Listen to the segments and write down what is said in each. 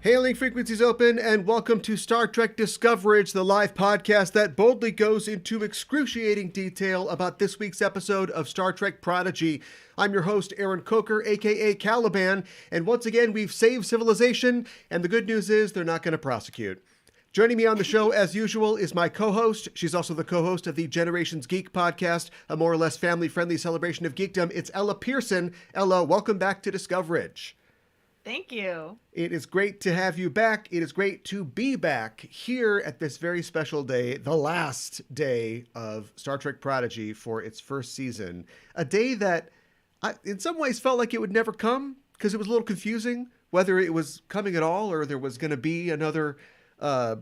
Hailing frequencies open, and welcome to Star Trek Discoverage, the live podcast that boldly goes into excruciating detail about this week's episode of Star Trek Prodigy. I'm your host, Aaron Coker, aka Caliban, and once again, we've saved civilization, and the good news is they're not going to prosecute. Joining me on the show, as usual, is my co-host. She's also the co-host of the Generations Geek podcast, a more or less family-friendly celebration of geekdom. It's Ella Pearson. Ella, welcome back to Discoverage. Thank you. It is great to have you back. It is great to be back here at this very special day, the last day of Star Trek Prodigy for its first season. A day that in some ways felt like it would never come because it was a little confusing whether it was coming at all or there was going to be another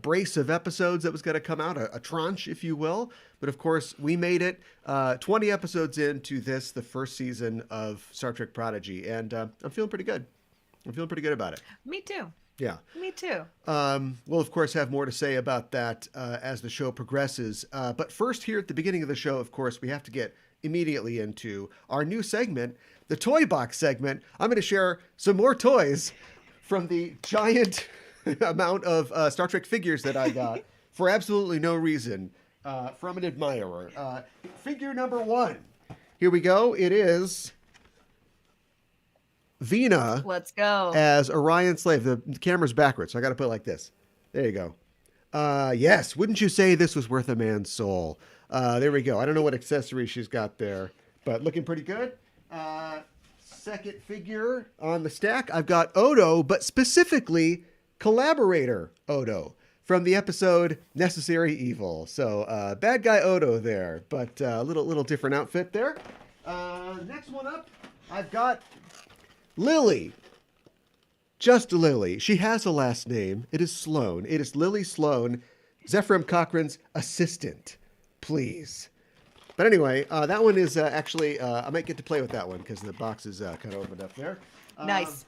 brace of episodes that was going to come out, a tranche, if you will. But of course, we made it 20 episodes into this, the first season of Star Trek Prodigy, and I'm feeling pretty good. I'm feeling pretty good about it. Me too. Yeah. Me too. We'll, of course, have more to say about that as the show progresses. But first, here at the beginning of the show, of course, we have to get immediately into our new segment, the Toy Box segment. I'm going to share some more toys from the giant amount of Star Trek figures that I got for absolutely no reason from an admirer. Figure number one. Here we go. It is Vina. Let's go. As Orion Slave. The camera's backwards, so I got to put it like this. There you go. Yes, wouldn't you say this was worth a man's soul? There we go. I don't know what accessory she's got there, but looking pretty good. Second figure on the stack, I've got Odo, but specifically collaborator Odo from the episode Necessary Evil. So bad guy Odo there, but a little different outfit there. Next one up, I've got Lily. Just Lily. She has a last name. It is Sloan. It is Lily Sloan, Zephram Cochrane's assistant. Please. But anyway, that one is actually, I might get to play with that one because the box is kind of opened up there. Nice.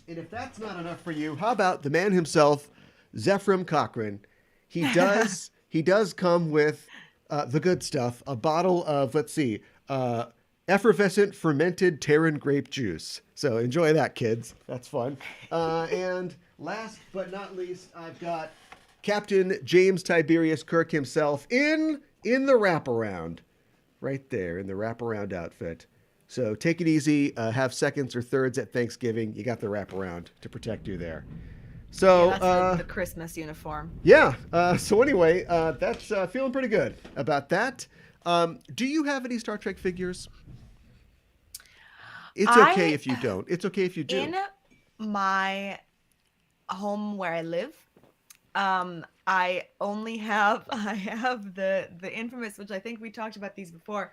And if that's not enough for you, how about the man himself, Zephram Cochrane? He does come with the good stuff, a bottle of, let's see, effervescent fermented Terran grape juice. So enjoy that, kids. That's fun. And last but not least, I've got Captain James Tiberius Kirk himself in the wraparound. Right there in the wraparound outfit. So take it easy. Have seconds or thirds at Thanksgiving. You got the wraparound to protect you there. So yeah, that's the Christmas uniform. Yeah. So anyway, that's feeling pretty good about that. Do you have any Star Trek figures? It's okay if you don't. It's okay if you do. In my home where I live, I have the infamous, which I think we talked about these before,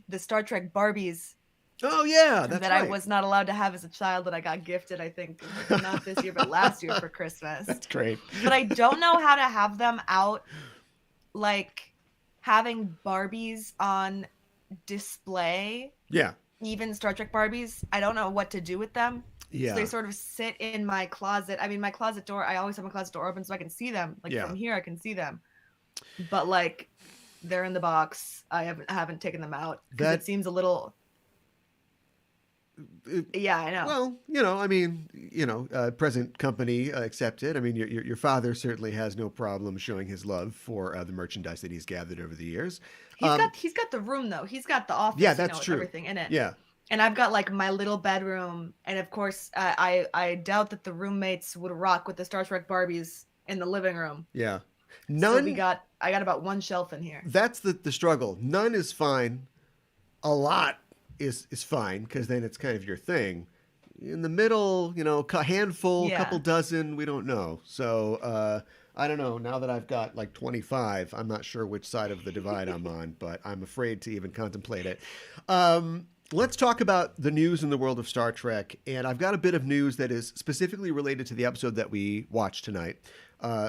the Star Trek Barbies. Oh yeah, that's that right. I was not allowed to have as a child that I got gifted, I think, not this year, but last year for Christmas. That's great. But I don't know how to have them out, like having Barbies on display. Yeah. Even Star Trek Barbies, I don't know what to do with them. Yeah. So they sort of sit in my closet. I mean, my closet door, I always have my closet door open so I can see them. Like from here, I can see them. But like, they're in the box. I haven't taken them out because it seems a little. Yeah, I know. Well, I mean, present company accepted. I mean, your father certainly has no problem showing his love for the merchandise that he's gathered over the years. He's got the room though. He's got the office. Yeah, that's true. With everything in it. Yeah. And I've got like my little bedroom, and of course, I doubt that the roommates would rock with the Star Trek Barbies in the living room. Yeah. So I got about one shelf in here. That's the struggle. None is fine. A lot is fine because then it's kind of your thing. In the middle, a handful, couple dozen, we don't know. So I don't know. Now that I've got like 25, I'm not sure which side of the divide I'm on, but I'm afraid to even contemplate it. Let's talk about the news in the world of Star Trek. And I've got a bit of news that is specifically related to the episode that we watched tonight.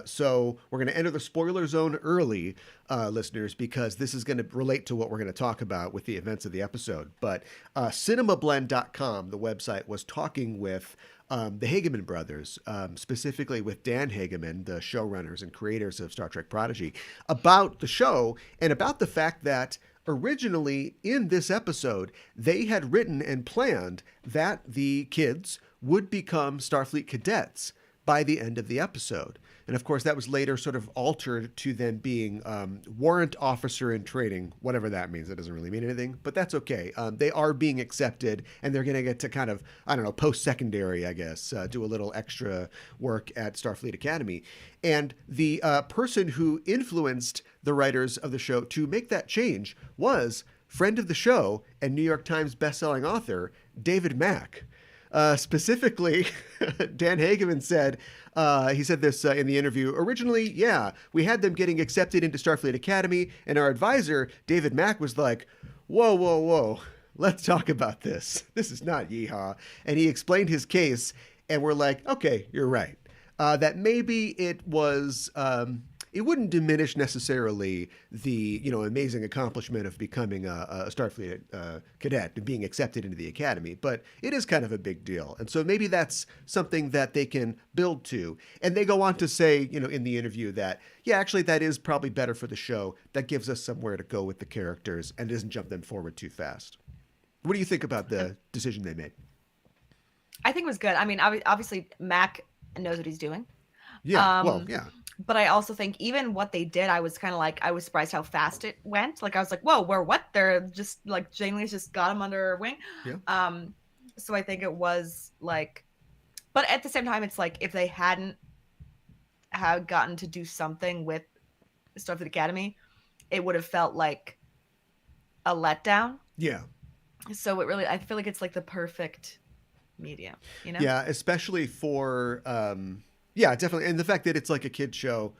So we're going to enter the spoiler zone early, listeners, because this is going to relate to what we're going to talk about with the events of the episode. But cinemablend.com, the website, was talking with the Hageman brothers, specifically with Dan Hageman, the showrunners and creators of Star Trek Prodigy, about the show and about the fact that originally in this episode, they had written and planned that the kids would become Starfleet cadets. by the end of the episode. And of course, that was later sort of altered to them being warrant officer in training, whatever that means. That doesn't really mean anything, but that's okay. They are being accepted, and they're going to get to kind of, I don't know, post-secondary, I guess, do a little extra work at Starfleet Academy. And the person who influenced the writers of the show to make that change was friend of the show and New York Times bestselling author David Mack. Specifically, Dan Hageman said, he said this in the interview, originally, yeah, we had them getting accepted into Starfleet Academy, and our advisor, David Mack, was like, whoa, let's talk about this. This is not yeehaw. And he explained his case, and we're like, okay, you're right. That maybe it was... it wouldn't diminish necessarily the, amazing accomplishment of becoming a Starfleet cadet and being accepted into the academy, but it is kind of a big deal. And so maybe that's something that they can build to. And they go on to say, in the interview that, yeah, actually that is probably better for the show. That gives us somewhere to go with the characters and doesn't jump them forward too fast. What do you think about the decision they made? I think it was good. I mean, obviously Mac knows what he's doing. Yeah, yeah. But I also think even what they did, I was kind of like, I was surprised how fast it went. Like, I was like, whoa, they're just like, Janeway's just got him under her wing. Yeah. So I think it was like, but at the same time, it's like, if they hadn't had gotten to do something with Starfleet Academy, it would have felt like a letdown. Yeah. So it really, I feel like it's like the perfect medium, Yeah, especially for, yeah, definitely. And the fact that it's like a kid show,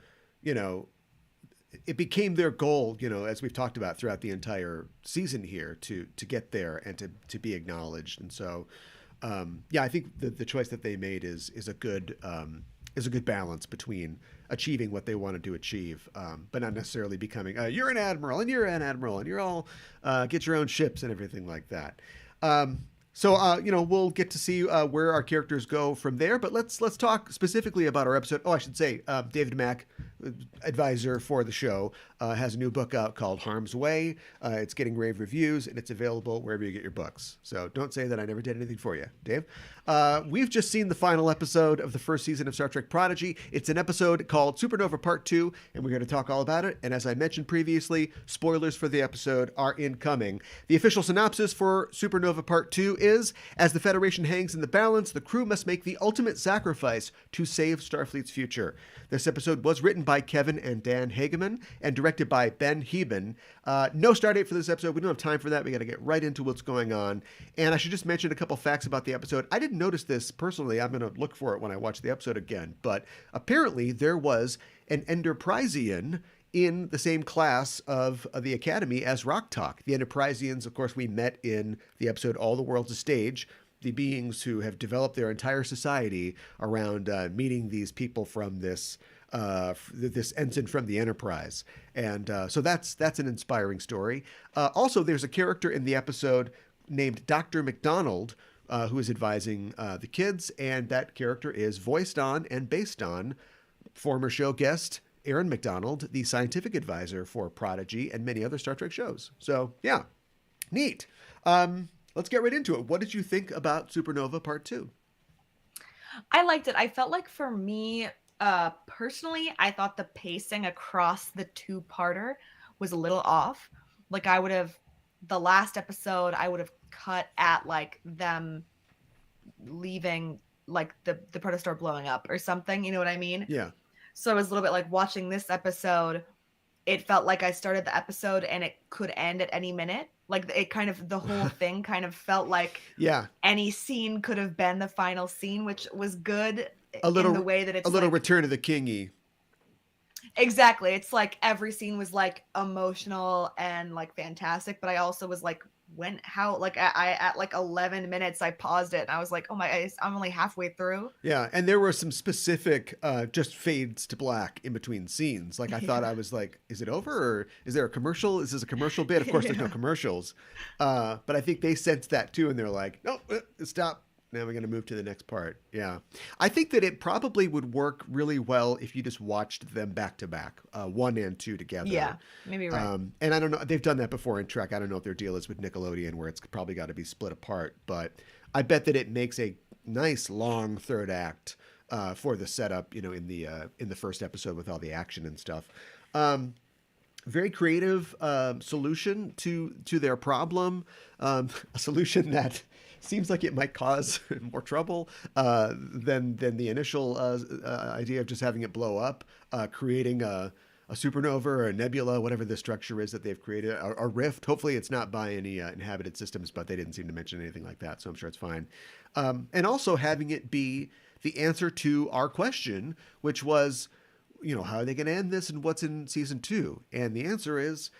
it became their goal, as we've talked about throughout the entire season here to get there and to be acknowledged. And so, yeah, I think the choice that they made is a good balance between achieving what they wanted to achieve, but not necessarily becoming, you're an admiral and you're an admiral and you're all get your own ships and everything like that. So, we'll get to see where our characters go from there. But let's talk specifically about our episode. Oh, I should say, David Mack, advisor for the show, has a new book out called Harm's Way. It's getting rave reviews, and it's available wherever you get your books. So don't say that I never did anything for you, Dave. We've just seen the final episode of the first season of Star Trek Prodigy. It's an episode called Supernova Part 2, and we're going to talk all about it. And as I mentioned previously, spoilers for the episode are incoming. The official synopsis for Supernova Part 2 is, as the Federation hangs in the balance, the crew must make the ultimate sacrifice to save Starfleet's future. This episode was written by Kevin and Dan Hageman and directed by Ben Heben. No start date for this episode. We don't have time for that. We got to get right into what's going on. And I should just mention a couple facts about the episode. I didn't notice this personally. I'm going to look for it when I watch the episode again. But apparently there was an Enterprisian in the same class of the Academy as Rock Talk. The Enterprisians, of course, we met in the episode All the World's a Stage, the beings who have developed their entire society around meeting these people from this ensign from the Enterprise. And so that's an inspiring story. Also, there's a character in the episode named Dr. McDonald, who is advising the kids, and that character is voiced on and based on former show guest Aaron McDonald, the scientific advisor for Prodigy and many other Star Trek shows. So, yeah, neat. Let's get right into it. What did you think about Supernova Part 2? I liked it. I felt like for me, personally, I thought the pacing across the two-parter was a little off. Like the last episode, I would have cut at like them leaving, like the protostar blowing up or something. You know what I mean? Yeah. So it was a little bit like watching this episode. It felt like I started the episode and it could end at any minute. Like it kind of, the whole thing kind of felt like any scene could have been the final scene, which was good in the way that it's a little like, Return of the Kingy. Exactly. It's like every scene was like emotional and like fantastic, but I also was like, I at like 11 minutes I paused it and I was like, oh my, I'm only halfway through. Yeah, and there were some specific just fades to black in between scenes. Like I thought, I was like, is it over or is there a commercial? Is this a commercial bit? Of course there's no commercials. But I think they sensed that too, and they're like, no, stop. Now we're going to move to the next part. Yeah. I think that it probably would work really well if you just watched them back to back, 1 and 2 together. Yeah, maybe you're right. And I don't know, they've done that before in Trek. I don't know if their deal is with Nickelodeon where it's probably got to be split apart, but I bet that it makes a nice long third act for the setup, in the first episode with all the action and stuff. Very creative solution to their problem, a solution that seems like it might cause more trouble than the initial idea of just having it blow up, creating a supernova or a nebula, whatever the structure is that they've created, a rift. Hopefully it's not by any inhabited systems, but they didn't seem to mention anything like that, so I'm sure it's fine. And also having it be the answer to our question, which was, how are they going to end this and what's in season 2? And the answer is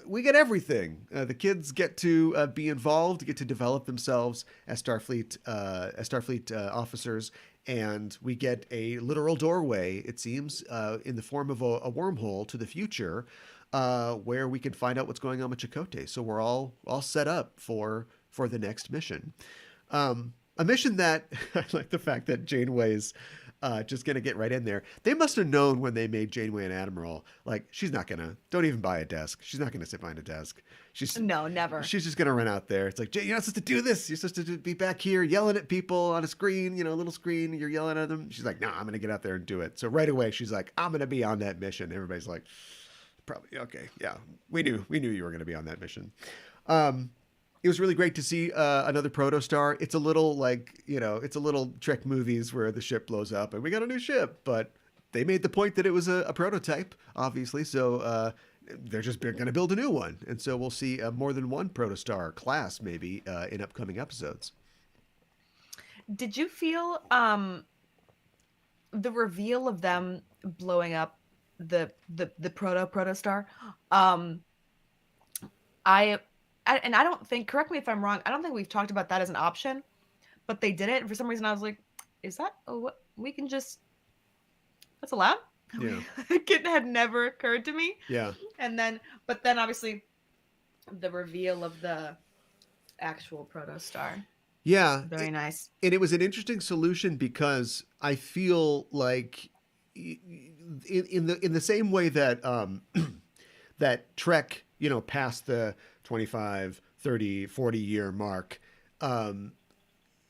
we get everything. The kids get to be involved, get to develop themselves as Starfleet officers, and we get a literal doorway, it seems, in the form of a wormhole to the future, where we can find out what's going on with Chakotay. So we're all set up for the next mission. A mission that I like the fact that Janeway's just going to get right in there. They must have known when they made Janeway an admiral, like, she's not going to, don't even buy a desk. She's not going to sit behind a desk. No, never. She's just going to run out there. It's like, you're not supposed to do this. You're supposed to be back here yelling at people on a screen, a little screen. You're yelling at them. She's like, no, I'm going to get out there and do it. So right away, she's like, I'm going to be on that mission. Everybody's like, probably, okay. Yeah, we knew you were going to be on that mission. It was really great to see another protostar. It's a little like, it's a little Trek movies where the ship blows up and we got a new ship, but they made the point that it was a prototype, obviously. So they're just going to build a new one. And so we'll see more than one protostar class maybe in upcoming episodes. Did you feel the reveal of them blowing up the protostar? And I don't think, correct me if I'm wrong, I don't think we've talked about that as an option, but they did it. And for some reason I was like, is that, what we can just, that's allowed? Yeah. It had never occurred to me. Yeah. But then obviously the reveal of the actual protostar. Yeah. Very nice. And it was an interesting solution because I feel like in the same way that, that Trek, past the 25, 30, 40 year mark,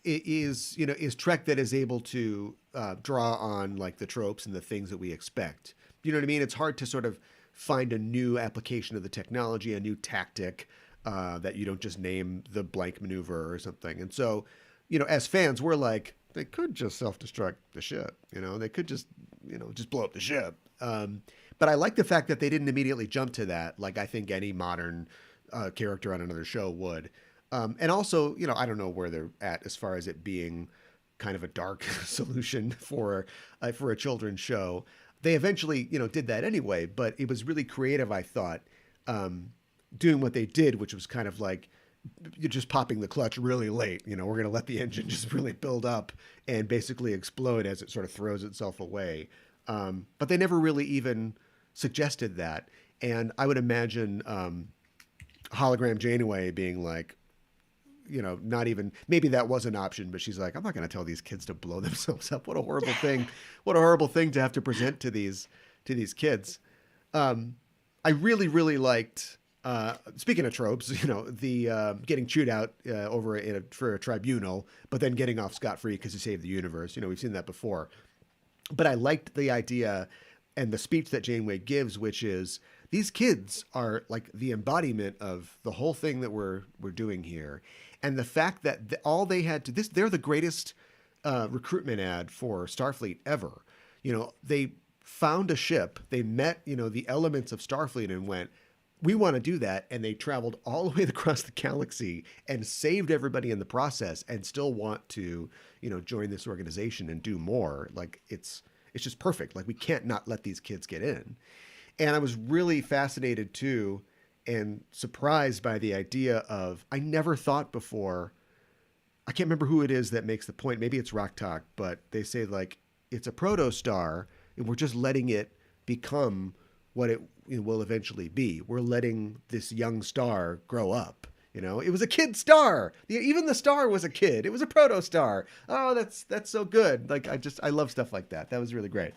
is Trek that is able to draw on like the tropes and the things that we expect. You know what I mean? It's hard to sort of find a new application of the technology, a new tactic that you don't just name the blank maneuver or something. And so, as fans, we're like, they could just self-destruct the ship. They could just blow up the ship. But I like the fact that they didn't immediately jump to that, like I think any modern character on another show would. And also, I don't know where they're at as far as it being kind of a dark solution for a children's show. They eventually, did that anyway, but it was really creative, I thought, doing what they did, which was kind of like you're just popping the clutch really late. We're going to let the engine just really build up and basically explode as it sort of throws itself away. But they never really even suggested that. And I would imagine hologram Janeway being like, not even, maybe that was an option, but she's like, I'm not going to tell these kids to blow themselves up. What a horrible thing. What a horrible thing to have to present to these kids. I really, really liked, speaking of tropes, the getting chewed out over for a tribunal, but then getting off scot-free because you saved the universe. We've seen that before. But I liked the idea and the speech that Janeway gives, which is these kids are like the embodiment of the whole thing that we're doing here. And the fact that all they had to they're the greatest recruitment ad for Starfleet ever. They found a ship, they met, the elements of Starfleet and went, we want to do that. And they traveled all the way across the galaxy and saved everybody in the process and still want to, join this organization and do more. Like it's just perfect. Like we can't not let these kids get in. And I was really fascinated too and surprised by the idea of, I never thought before, I can't remember who it is that makes the point. Maybe it's Rock Talk, but they say like, it's a protostar and we're just letting it become what it will eventually be. We're letting this young star grow up. It was a kid star. Even the star was a kid. It was a protostar. Oh, that's so good. Like, I love stuff like that. That was really great.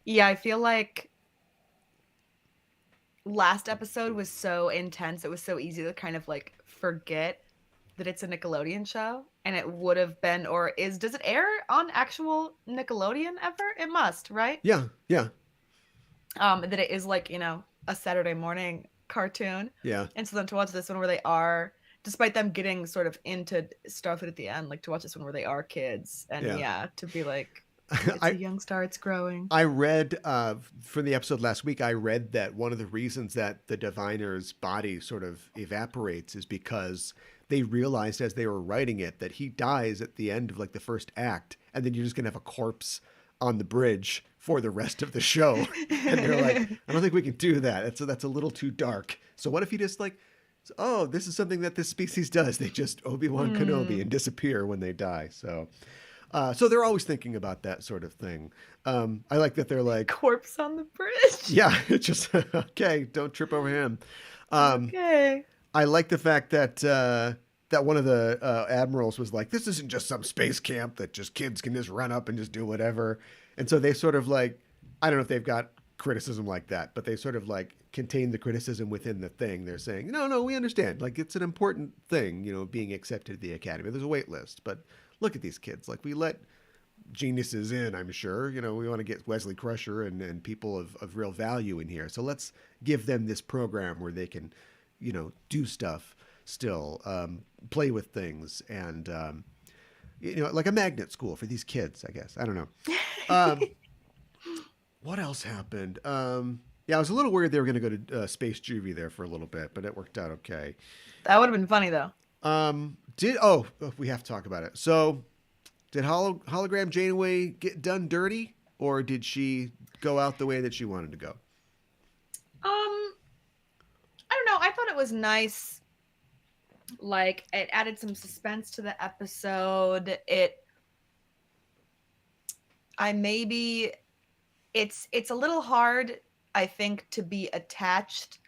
Yeah, I feel like last episode was so intense. It was so easy to kind of like forget that it's a Nickelodeon show and it would have been, or does it air on actual Nickelodeon ever? It must, right? Yeah, yeah. That it is like, a Saturday morning cartoon. Yeah. And so then to watch this one where they are, despite them getting sort of into Starfleet at the end, like to watch this one where they are kids, and to be like, it's a young star, it's growing. I read for the episode last week, I read that one of the reasons that the diviner's body sort of evaporates is because they realized as they were writing it that he dies at the end of like the first act, and then you're just gonna have a corpse on the bridge for the rest of the show. And they're like, I don't think we can do that. That's a little too dark. So what if you just like, oh, this is something that this species does. They just Obi-Wan Kenobi and disappear when they die. So they're always thinking about that sort of thing. I like that they're like, corpse on the bridge. Yeah, it's just, okay, don't trip over him. Okay. I like the fact that one of the admirals was like, this isn't just some space camp that just kids can just run up and just do whatever. And so they sort of like, I don't know if they've got criticism like that, but they sort of like contain the criticism within the thing. They're saying, no, we understand. Like, it's an important thing, being accepted at the academy. There's a wait list, but look at these kids. Like, we let geniuses in, I'm sure. We want to get Wesley Crusher and people of real value in here. So let's give them this program where they can, do stuff still, play with things, and, like a magnet school for these kids, I guess. I don't know. What else happened? Yeah, I was a little worried they were going to go to Space Juvie there for a little bit, but it worked out okay. That would have been funny, though. We have to talk about it. So, did hologram Janeway get done dirty, or did she go out the way that she wanted to go? I don't know. I thought it was nice. Like, it added some suspense to the episode. It's a little hard, I think, to be attached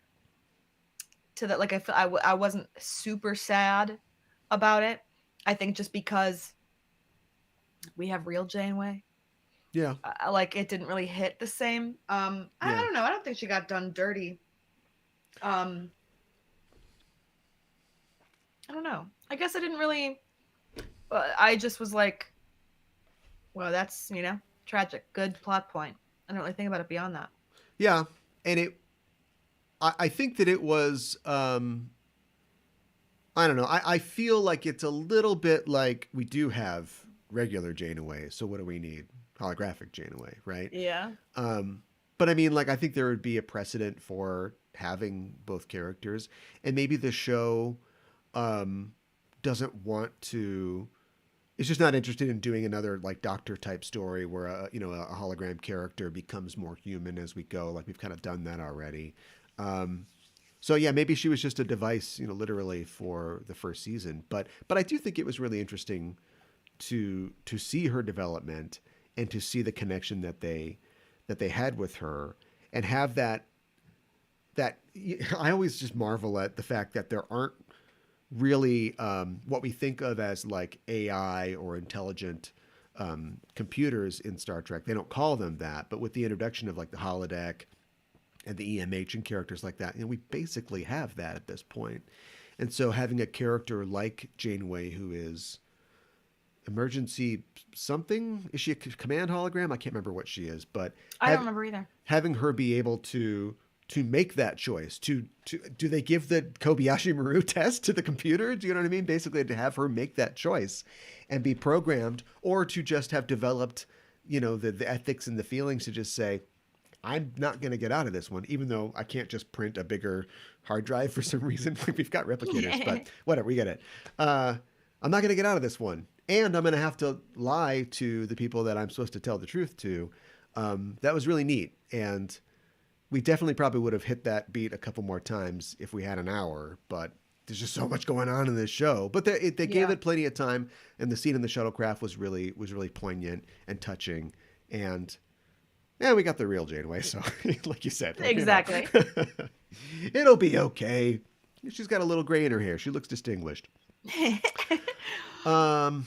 to that. Like, I feel I wasn't super sad about it. I think just because we have real Janeway. Yeah. Like, it didn't really hit the same. I don't know. I don't think she got done dirty. I don't know. I guess I didn't really. I just was like, well, that's, tragic. Good plot point. I don't really think about it beyond that. Yeah. And I think that it was, I don't know. I feel like it's a little bit like we do have regular Janeway. So what do we need? Holographic Janeway, right? Yeah. But I mean, like, I think there would be a precedent for having both characters, and maybe the show doesn't want to. It's just not interested in doing another like Doctor type story where a hologram character becomes more human as we go. Like, we've kind of done that already. So yeah, maybe she was just a device, literally for the first season. But I do think it was really interesting to see her development and to see the connection that they had with her, and have that I always just marvel at the fact that there aren't really what we think of as like AI or intelligent computers in Star Trek. They don't call them that, but with the introduction of like the holodeck and the EMH and characters like that, we basically have that at this point. And so having a character like Janeway, who is emergency something, is she a command hologram? I can't remember what she is, but I don't remember either. Having her be able to make that choice, do they give the Kobayashi Maru test to the computer? Do you know what I mean? Basically, to have her make that choice and be programmed, or to just have developed, the ethics and the feelings to just say, I'm not going to get out of this one, even though I can't just print a bigger hard drive for some reason. We've got replicators, but whatever, we get it. I'm not going to get out of this one. And I'm going to have to lie to the people that I'm supposed to tell the truth to. That was really neat. And we definitely probably would have hit that beat a couple more times if we had an hour, but there's just so much going on in this show. But they gave it plenty of time, and the scene in the shuttlecraft was really poignant and touching. And yeah, we got the real Janeway, so like you said. Exactly. It'll be okay. She's got a little gray in her hair. She looks distinguished. What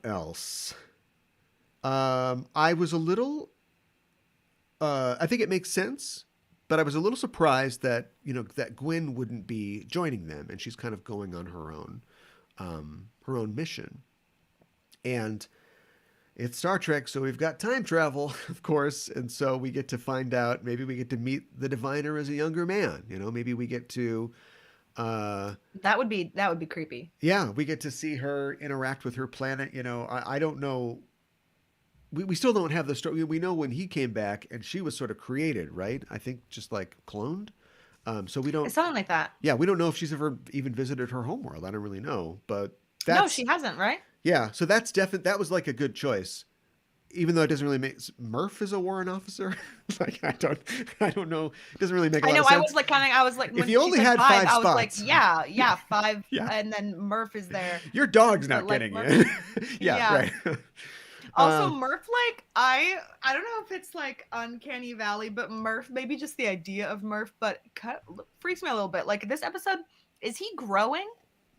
else? I was a little... I think it makes sense, but I was a little surprised that, that Gwyn wouldn't be joining them, and she's kind of going on her own. her own mission. And it's Star Trek, so we've got time travel, of course, and so we get to find out. Maybe we get to meet the Diviner as a younger man. Maybe we get to. That would be creepy. Yeah, we get to see her interact with her planet. I don't know. We still don't have the story. We know when he came back and she was sort of created, right? I think just like cloned. So we don't. It's something like that. Yeah, we don't know if she's ever even visited her homeworld. I don't really know, but no, she hasn't, right? Yeah, so that's definitely that was like a good choice, even though it doesn't really make Murph is a warrant officer. Like I don't know. It doesn't really make a lot of sense. I was like, if you only had five spots, I was like, yeah, five, yeah. And then Murph is there. Your dog's not getting in. Yeah, right. Also, Murph, like I don't know if it's like Uncanny Valley, but Murph, maybe just the idea of Murph, but freaks me a little bit. Like this episode, is he growing,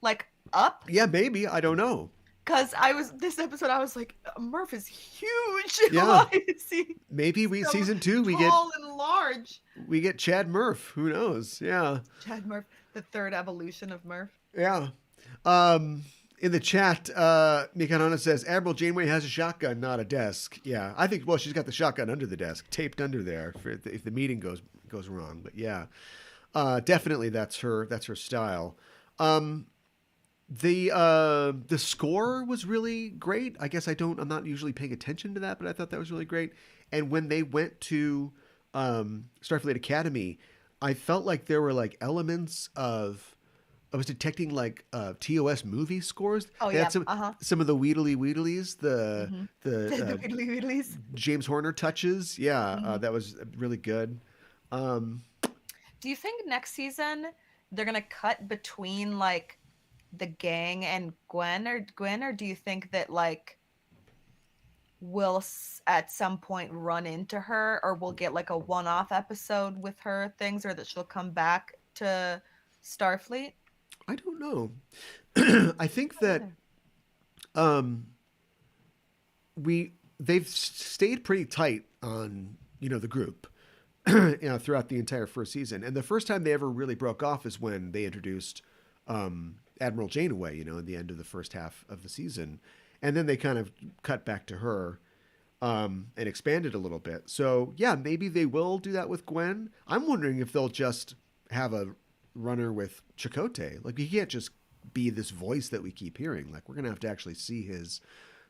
like up? Yeah, maybe. I don't know. Because this episode, I was like, Murph is huge. Yeah. Why is he maybe season 2 we get tall and large. We get Chad Murph. Who knows? Yeah. Chad Murph, the third evolution of Murph. Yeah. In the chat, Mikanana says Admiral Janeway has a shotgun, not a desk. Yeah, I think. Well, she's got the shotgun under the desk, taped under there, if the meeting goes wrong. But yeah, definitely that's her style. The score was really great. I guess I'm not usually paying attention to that, but I thought that was really great. And when they went to Starfleet Academy, I felt like there were like elements of. I was detecting like TOS movie scores. Oh yeah, some of the Wheedly Wheedlies, the Wheedly Wheedlies, James Horner touches. Yeah, that was really good. Do you think next season they're gonna cut between like the gang and Gwen, or do you think that like we'll at some point run into her, or we'll get like a one-off episode with her things, or that she'll come back to Starfleet? I don't know. I think that they've stayed pretty tight on the group throughout the entire first season, and the first time they ever really broke off is when they introduced Admiral Janeway, at the end of the first half of the season, and then they kind of cut back to her and expanded a little bit. So yeah, maybe they will do that with Gwen. I'm wondering if they'll just have a runner with Chakotay. Like he can't just be this voice that we keep hearing. Like we're gonna have to actually see his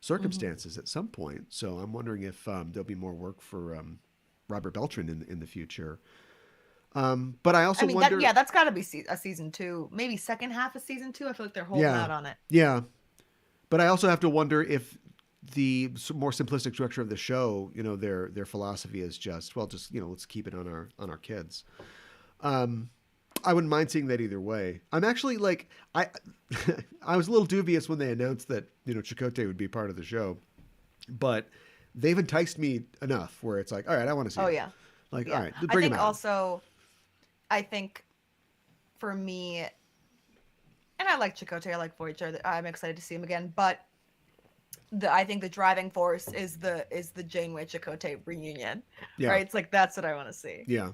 circumstances at some point. So I'm wondering if there'll be more work for Robert Beltran in the future. But I also wonder. That's got to be a season 2, maybe second half of season 2. I feel like they're holding out on it. Yeah, but I also have to wonder if the more simplistic structure of the show, their philosophy is just let's keep it on our kids. I wouldn't mind seeing that either way. I'm actually like I was a little dubious when they announced that Chakotay would be part of the show, but they've enticed me enough where it's like, all right, I want to see. Oh it. yeah. Like yeah. All right, bring him out. Also, I think for me, and I like Chakotay, I like Voyager. I'm excited to see him again, but I think the driving force is the Janeway Chakotay reunion. Yeah. Right? It's like that's what I want to see. Yeah.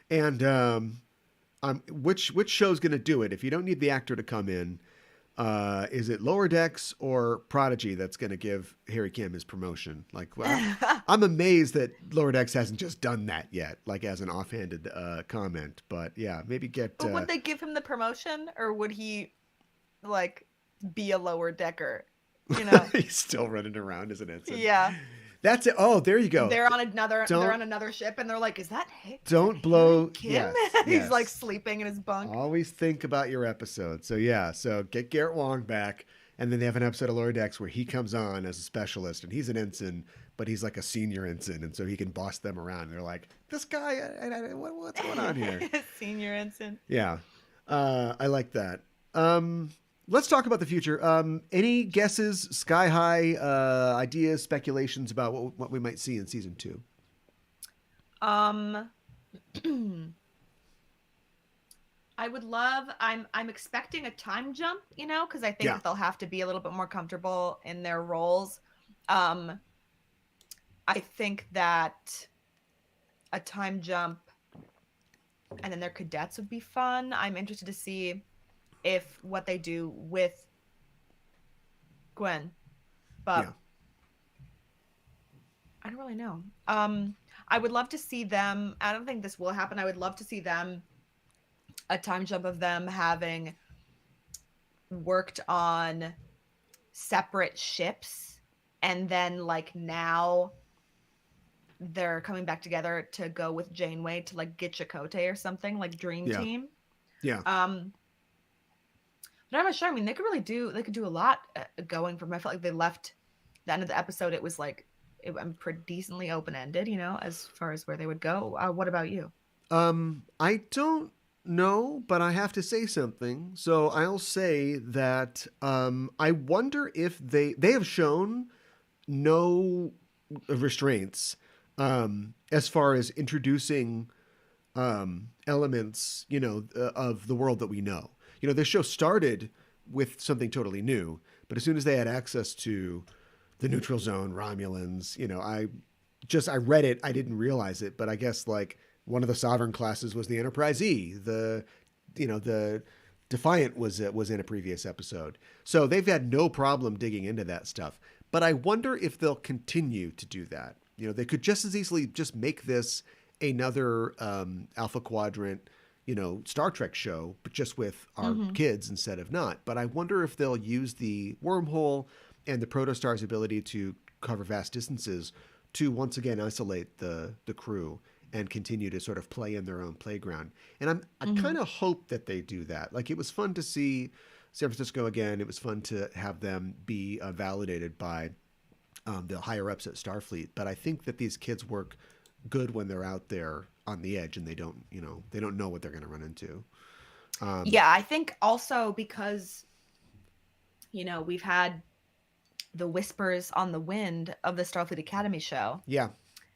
And which show's going to do it? If you don't need the actor to come in, is it Lower Decks or Prodigy that's going to give Harry Kim his promotion? Like, well, I'm amazed that Lower Decks hasn't just done that yet, like as an offhanded comment. But yeah, maybe get. But would they give him the promotion, or would he like be a Lower Decker? He's still running around as an ensign. Yeah. That's it. Oh, there you go. They're on another ship, and they're like, "Is that Don't blow Kim?" Yes, He's like sleeping in his bunk. Always think about your episode. So yeah, get Garrett Wong back, and then they have an episode of Lower Decks where he comes on as a specialist, and he's an ensign, but he's like a senior ensign, and so he can boss them around. And they're like, "This guy, what's going on here?" Senior ensign. Yeah, I like that. Let's talk about the future. Any guesses, sky high ideas, speculations about what we might see in season 2? I would love. I'm expecting a time jump, because I think that they'll have to be a little bit more comfortable in their roles. I think that a time jump, and then their cadets would be fun. I'm interested to see if what they do with Gwen, but Yeah. I don't really know. I would love to see them. I don't think this will happen. I would love to see them, a time jump of them having worked on separate ships, and then like now they're coming back together to go with Janeway to like get Chakotay or something, like Dream Yeah. Team. Yeah. But I'm not sure. I mean, they could do a lot going from. I felt like they left the end of the episode. It was like pretty decently open ended, you know, as far as where they would go. What about you? I don't know, but I have to say something. So I'll say that I wonder if they have shown no restraints as far as introducing elements, of the world that we know. This show started with something totally new, but as soon as they had access to the neutral zone, Romulans, I read it, I didn't realize it, but I guess like one of the sovereign classes was the Enterprise E. The Defiant was in a previous episode, so they've had no problem digging into that stuff. But I wonder if they'll continue to do that. They could just as easily just make this another Alpha Quadrant, Star Trek show, but just with our kids instead of not. But I wonder if they'll use the wormhole and the protostar's ability to cover vast distances to once again isolate the crew and continue to sort of play in their own playground. And I kind of hope that they do that. Like, it was fun to see San Francisco again. It was fun to have them be validated by the higher ups at Starfleet. But I think that these kids work good when they're out there on the edge and they don't know what they're going to run into. Yeah, I think also because, we've had the whispers on the wind of the Starfleet Academy show. Yeah.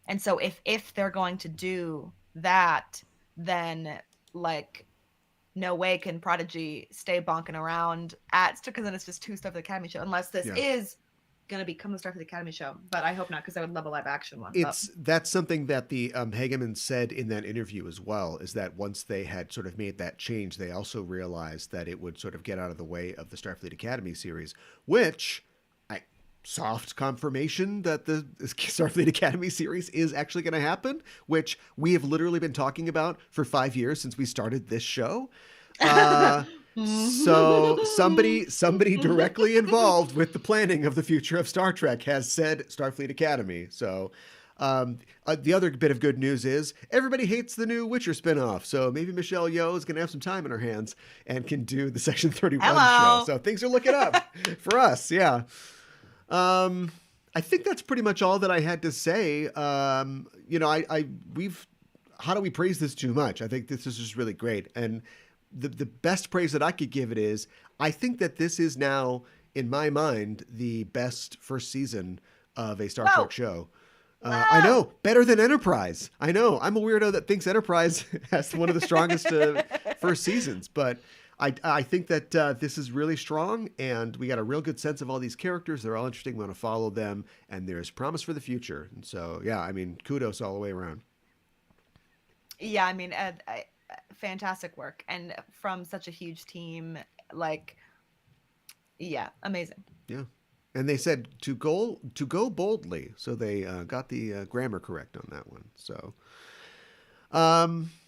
And so if they're going to do that, then like no way can Prodigy stay bonking around because then it's just two Starfleet Academy show, unless this is going to become the Starfleet Academy show. But I hope not, because I would love a live action one. That's something that the Hageman said in that interview as well, is that once they had sort of made that change, they also realized that it would sort of get out of the way of the Starfleet Academy series, which soft confirmation that the Starfleet Academy series is actually going to happen, which we have literally been talking about for 5 years since we started this show. So somebody directly involved with the planning of the future of Star Trek has said Starfleet Academy. So the other bit of good news is everybody hates the new Witcher spinoff. So maybe Michelle Yeoh is going to have some time in her hands and can do the Section 31 show. So things are looking up for us. Yeah. I think that's pretty much all that I had to say. How do we praise this too much? I think this is just really great. And the best praise that I could give it is, I think that this is now, in my mind, the best first season of a Star Trek show. I know, better than Enterprise. I know, I'm a weirdo that thinks Enterprise has one of the strongest first seasons, but I think that this is really strong, and we got a real good sense of all these characters. They're all interesting. We want to follow them, and there's promise for the future. And so, yeah, I mean, kudos all the way around. Yeah, I mean, fantastic work, and from such a huge team, like, yeah, amazing. Yeah, and they said to go boldly, so they got the grammar correct on that one. So.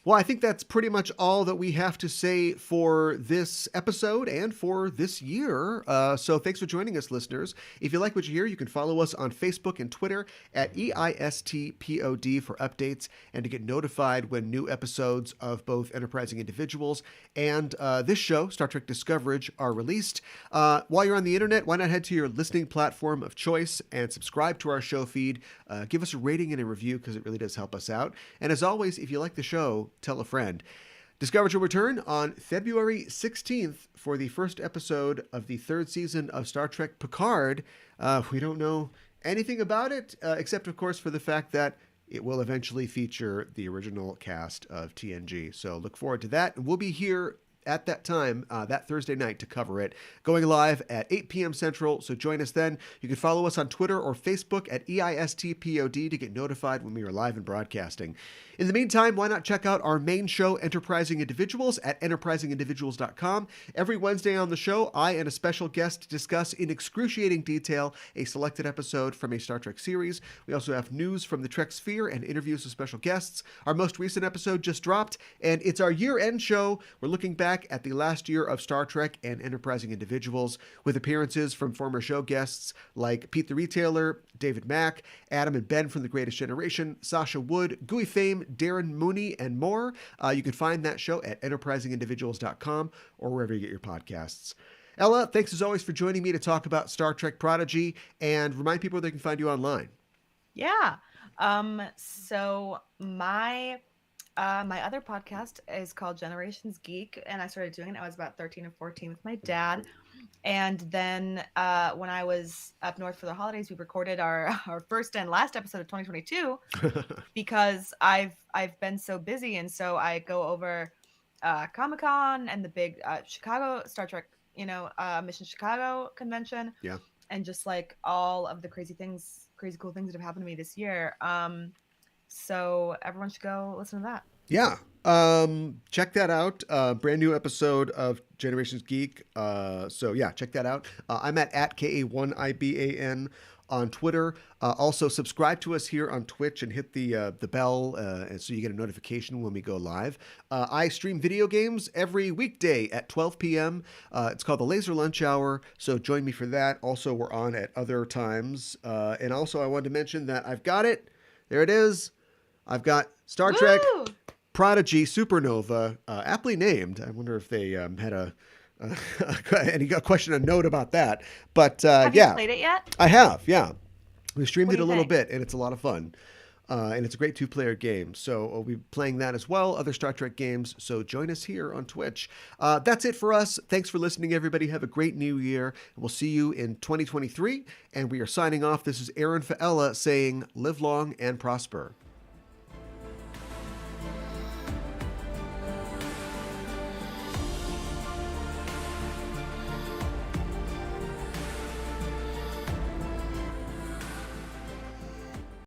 Well, I think that's pretty much all that we have to say for this episode and for this year. So thanks for joining us, listeners. If you like what you hear, you can follow us on Facebook and Twitter at EISTPOD for updates and to get notified when new episodes of both Enterprising Individuals and this show, Star Trek Discoverage, are released. While you're on the internet, why not head to your listening platform of choice and subscribe to our show feed. Give us a rating and a review, because it really does help us out. And as always, if you like the show, tell a friend. Discoverage will return on February 16th for the first episode of the third season of Star Trek Picard. We don't know anything about it, except, of course, for the fact that it will eventually feature the original cast of TNG. So look forward to that. And we'll be here at that time, that Thursday night, to cover it, going live at 8 p.m. Central. So join us then. You can follow us on Twitter or Facebook at EISTPOD to get notified when we are live and broadcasting. In the meantime, why not check out our main show, Enterprising Individuals, at enterprisingindividuals.com. Every Wednesday on the show, I and a special guest discuss in excruciating detail a selected episode from a Star Trek series. We also have news from the Trek sphere and interviews with special guests. Our most recent episode just dropped, and it's our year-end show. We're looking back at the last year of Star Trek and Enterprising Individuals, with appearances from former show guests like Pete the Retailer, David Mack, Adam and Ben from The Greatest Generation, Sasha Wood, Gooey Fame, Darren Mooney, and more. You can find that show at enterprisingindividuals.com or wherever you get your podcasts. Ella, thanks as always for joining me to talk about Star Trek Prodigy, and remind people they can find you online. Yeah. So my other podcast is called Generations Geek, and I started doing it. I was about 13 or 14 with my dad. And then when I was up north for the holidays, we recorded our first and last episode of 2022 because I've been so busy. And so I go over Comic-Con and the big Chicago Star Trek, Mission Chicago convention. Yeah. And just like all of the crazy cool things that have happened to me this year. So everyone should go listen to that. Yeah. Check that out. Brand new episode of Generations Geek. So yeah, check that out. I'm at KA1IBAN on Twitter. Also subscribe to us here on Twitch and hit the bell and so you get a notification when we go live. I stream video games every weekday at 12 p.m. It's called the Laser Lunch Hour, so join me for that. Also, we're on at other times. And also, I wanted to mention that I've got it. There it is. I've got Star Trek Prodigy Supernova, aptly named. I wonder if they had any question, a note about that. But have you played it yet? I have. Yeah, we streamed it a little think? bit, and it's a lot of fun. And it's a great 2-player game. So we'll be playing that as well, other Star Trek games. So join us here on Twitch. That's it for us. Thanks for listening, everybody. Have a great new year. We'll see you in 2023. And we are signing off. This is Aaron Faella saying, live long and prosper.